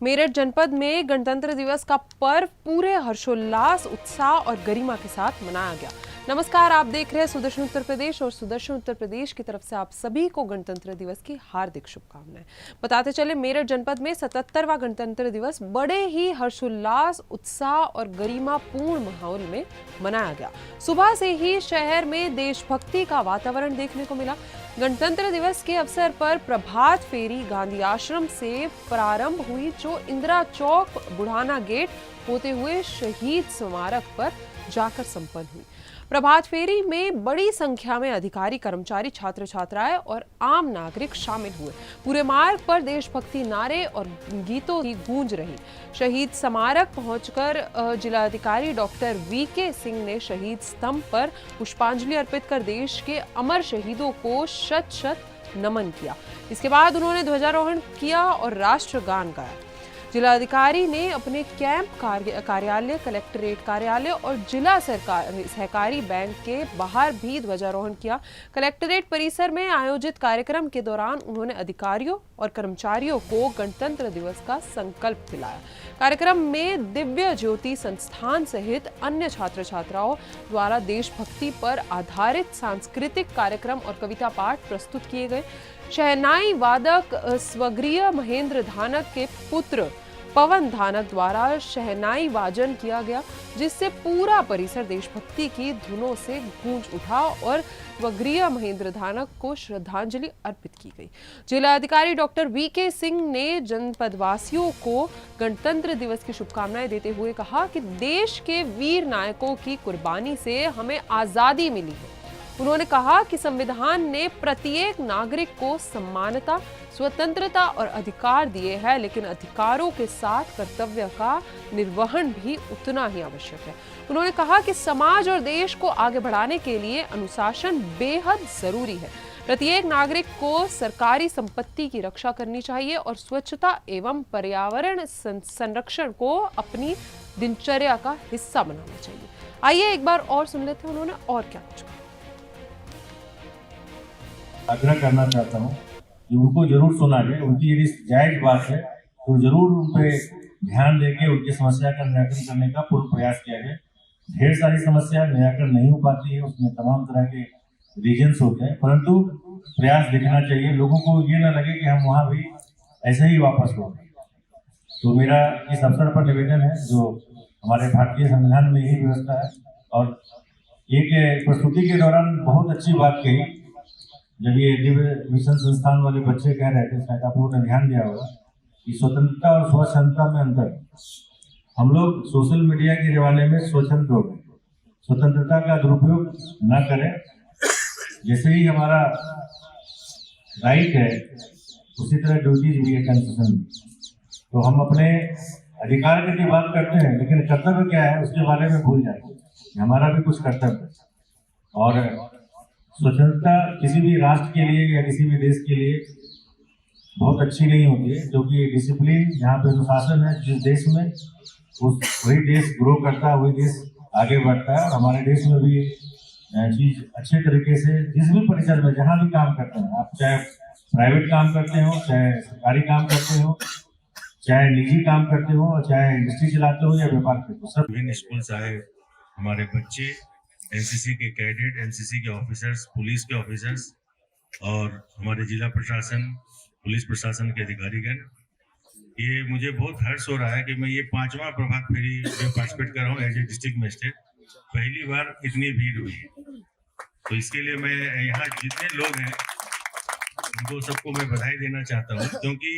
मेरठ जनपद में गणतंत्र दिवस का पर्व पूरे हर्षोल्लास, उत्साह और गरिमा के साथ मनाया गया। नमस्कार, आप देख रहे हैं सुदर्शन उत्तर प्रदेश और सुदर्शन उत्तर प्रदेश की तरफ से आप सभी को गणतंत्र दिवस की हार्दिक शुभकामनाएं। बताते चले, मेरठ जनपद में 77वां गणतंत्र दिवस बड़े ही हर्षोल्लास, उत्साह और गरिमा पूर्ण माहौल में मनाया गया। सुबह से ही शहर में देशभक्ति का वातावरण देखने को मिला। गणतंत्र दिवस के अवसर पर प्रभात फेरी गांधी आश्रम से प्रारंभ हुई, जो इंदिरा चौक, बुढ़ाना गेट होते हुए शहीद स्मारक पर जाकर संपन्न हुई। प्रभात फेरी में बड़ी संख्या में अधिकारी, कर्मचारी, छात्र छात्राएं और आम नागरिक शामिल हुए। पूरे मार्ग पर देशभक्ति नारे और गीतों की गूंज रही। शहीद स्मारक पहुंचकर जिलाधिकारी डॉक्टर वीके सिंह ने शहीद स्तंभ पर पुष्पांजलि अर्पित कर देश के अमर शहीदों को शत शत नमन किया। इसके बाद उन्होंने ध्वजारोहण किया और राष्ट्रगान गाया। जिलाधिकारी ने अपने कैंप कार्यालय, कलेक्ट्रेट कार्यालय और जिला सहकारी बैंक के बाहर भी ध्वजारोहण किया। कलेक्ट्रेट परिसर में आयोजित कार्यक्रम के दौरान उन्होंने अधिकारियों और कर्मचारियों को गणतंत्र दिवस का संकल्प दिलाया। कार्यक्रम में दिव्य ज्योति संस्थान सहित अन्य छात्र छात्राओं द्वारा देशभक्ति पर आधारित सांस्कृतिक कार्यक्रम और कविता पाठ प्रस्तुत किए गए। शहनाई वादक स्वर्गीय महेंद्र धानक के पुत्र पवन धानक द्वारा शहनाई वादन किया गया, जिससे पूरा परिसर देशभक्ति की धुनों से गूंज उठा और स्वर्गीय महेंद्र धानक को श्रद्धांजलि अर्पित की गई। जिलाधिकारी डॉक्टर वीके सिंह ने जनपदवासियों को गणतंत्र दिवस की शुभकामनाएं देते हुए कहा कि देश के वीर नायकों की कुर्बानी से हमें आजादी मिली है। उन्होंने कहा कि संविधान ने प्रत्येक नागरिक को समानता, स्वतंत्रता और अधिकार दिए हैं, लेकिन अधिकारों के साथ कर्तव्य का निर्वहन भी उतना ही आवश्यक है। उन्होंने कहा कि समाज और देश को आगे बढ़ाने के लिए अनुशासन बेहद जरूरी है। प्रत्येक नागरिक को सरकारी संपत्ति की रक्षा करनी चाहिए और स्वच्छता एवं पर्यावरण संरक्षण को अपनी दिनचर्या का हिस्सा बनाना चाहिए। आइए एक बार और सुन लेते हैं उन्होंने और क्या कुछ। आग्रह करना चाहता हूँ कि उनको जरूर सुना जाए। उनकी यदि जायज बात है तो जरूर उन पे ध्यान देके उनकी समस्या का निराकरण करने का पूर्ण प्रयास किया जाए। ढेर सारी समस्या निराकरण नहीं हो पाती है, उसमें तमाम तरह के रीजन्स होते हैं, परंतु प्रयास दिखना चाहिए। लोगों को ये ना लगे कि हम वहाँ भी ऐसे ही वापस हो। तो मेरा इस अवसर पर निवेदन है, जो हमारे भारतीय संविधान में यही व्यवस्था है। और एक प्रस्तुति के दौरान बहुत अच्छी बात कही, जब ये दिव्य मिशन संस्थान वाले बच्चे कह रहे थे, शायद आपको ने ध्यान दिया होगा कि स्वतंत्रता और स्वच्छंदता में अंतर। हम लोग सोशल मीडिया के जमाने में स्वच्छंद हो गए, स्वतंत्रता का दुरुपयोग न करें। जैसे ही हमारा राइट है उसी तरह ड्यूटीज भी है कॉन्स्टिट्यूशन में। तो हम अपने अधिकार की बात करते हैं, लेकिन कर्तव्य क्या है उसके बारे में भूल जाते हैं। हमारा भी कुछ कर्तव्य है और स्वतंत्रता किसी भी राष्ट्र के लिए या किसी भी देश के लिए बहुत अच्छी नहीं होती है, क्योंकि डिसिप्लिन जहाँ पे अनुशासन है जिस देश में, वही देश ग्रो करता है, वही देश आगे बढ़ता है। और हमारे देश में भी चीज अच्छे तरीके से जिस भी परिसर में जहाँ भी काम करते हैं, आप चाहे प्राइवेट काम करते हो, चाहे सरकारी काम करते हो, चाहे निजी काम करते हो, चाहे इंडस्ट्री चलाते हो या व्यापार करते हो, सब विभिन्न स्कूल चाहे हमारे बच्चे, एनसीसी के कैडेट, एनसीसी के ऑफिसर्स, पुलिस के ऑफिसर्स और हमारे जिला प्रशासन, पुलिस प्रशासन के अधिकारीगण, ये मुझे बहुत हर्ष हो रहा है कि मैं ये 5वां प्रभात फेरी में पार्टिसिपेट कर रहा हूँ एज ए डिस्ट्रिक्ट मजिस्ट्रेट। पहली बार इतनी भीड़ हुई है, तो इसके लिए मैं यहाँ जितने लोग हैं उनको सबको मैं बधाई देना चाहता हूँ, क्योंकि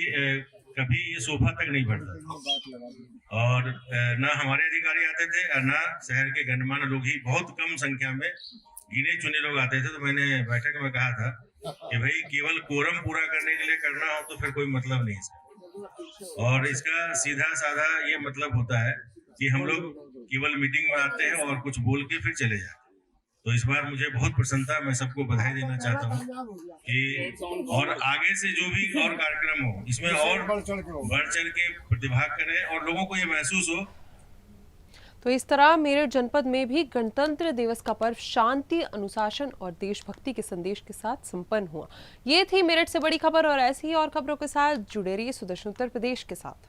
कभी ये शोभा तक नहीं बढ़ता था और ना हमारे अधिकारी आते थे और ना शहर के गणमान्य लोग ही, बहुत कम संख्या में गिने चुने लोग आते थे। तो मैंने बैठक में कहा था कि भाई केवल कोरम पूरा करने के लिए करना हो तो फिर कोई मतलब नहीं इसका। और इसका सीधा साधा ये मतलब होता है कि हम लोग केवल मीटिंग में आते हैं और कुछ बोल के फिर चले जाते हैं। तो इस बार मुझे बहुत प्रसन्नता, मैं सबको बधाई देना चाहता हूँ कि और आगे से जो भी और कार्यक्रम हो इसमें और बढ़ चढ़ के प्रतिभाग करें और लोगों को ये महसूस हो। तो इस तरह मेरठ जनपद में भी गणतंत्र दिवस का पर्व शांति, अनुशासन और देशभक्ति के संदेश के साथ संपन्न हुआ। ये थी मेरठ से बड़ी खबर और ऐसी ही और खबरों के साथ जुड़े रहिए सुदर्शन उत्तर प्रदेश के साथ।